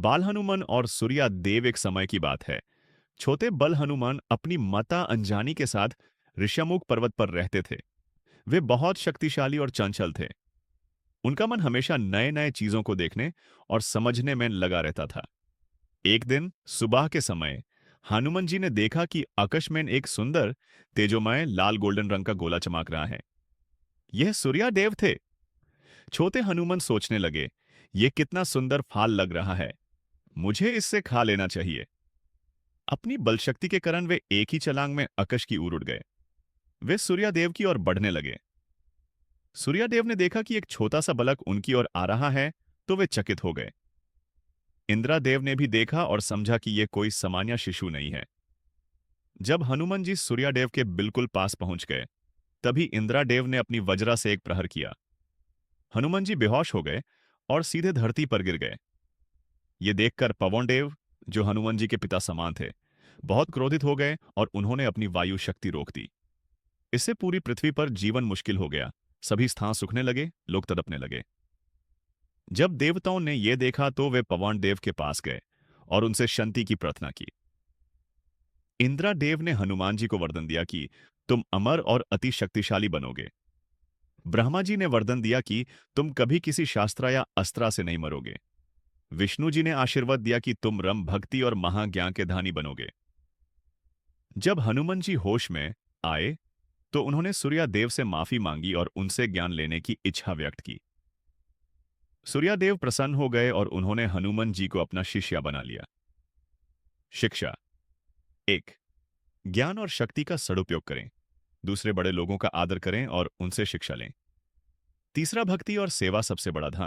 बाल हनुमान और सूर्या देव एक समय की बात है। छोटे बल हनुमान अपनी माता अंजानी के साथ ऋषमुख पर्वत पर रहते थे। वे बहुत शक्तिशाली और चंचल थे। उनका मन हमेशा नए नए चीजों को देखने और समझने में लगा रहता था। एक दिन सुबह के समय हनुमान जी ने देखा कि आकाश में एक सुंदर तेजोमय लाल गोल्डन रंग का गोला चमक रहा है। यह सूर्या देव थे। छोटे हनुमान सोचने लगे, यह कितना सुंदर फल लग रहा है, मुझे इससे खा लेना चाहिए। अपनी बलशक्ति के कारण वे एक ही छलांग में आकाश की ओर उड़ गए। वे सूर्यदेव की ओर बढ़ने लगे। सूर्यदेव ने देखा कि एक छोटा सा बालक उनकी ओर आ रहा है, तो वे चकित हो गए। इंद्रदेव ने भी देखा और समझा कि यह कोई सामान्य शिशु नहीं है। जब हनुमान जी सूर्यदेव के बिल्कुल पास पहुंच गए, तभी इंद्रदेव ने अपनी वज्रा से एक प्रहार किया। हनुमान जी बेहोश हो गए और सीधे धरती पर गिर गए। ये देखकर पवन देव, जो हनुमान जी के पिता समान थे, बहुत क्रोधित हो गए और उन्होंने अपनी वायु शक्ति रोक दी। इससे पूरी पृथ्वी पर जीवन मुश्किल हो गया। सभी स्थान सूखने लगे, लोग तड़पने लगे। जब देवताओं ने यह देखा तो वे पवन देव के पास गए और उनसे शांति की प्रार्थना की। इंद्रदेव ने हनुमान जी को वरदान दिया कि तुम अमर और अति शक्तिशाली बनोगे। ब्रह्मा जी ने वरदान दिया कि तुम कभी किसी शास्त्र या अस्त्र से नहीं मरोगे। विष्णु जी ने आशीर्वाद दिया कि तुम रम भक्ति और महाज्ञान के धानी बनोगे। जब हनुमान जी होश में आए तो उन्होंने सूर्यदेव से माफी मांगी और उनसे ज्ञान लेने की इच्छा व्यक्त की। सूर्यदेव प्रसन्न हो गए और उन्होंने हनुमान जी को अपना शिष्य बना लिया। शिक्षा। 1। ज्ञान और शक्ति का सदुपयोग करें। दूसरे बड़े लोगों का आदर करें और उनसे शिक्षा लें। तीसरा, भक्ति और सेवा सबसे बड़ा धन।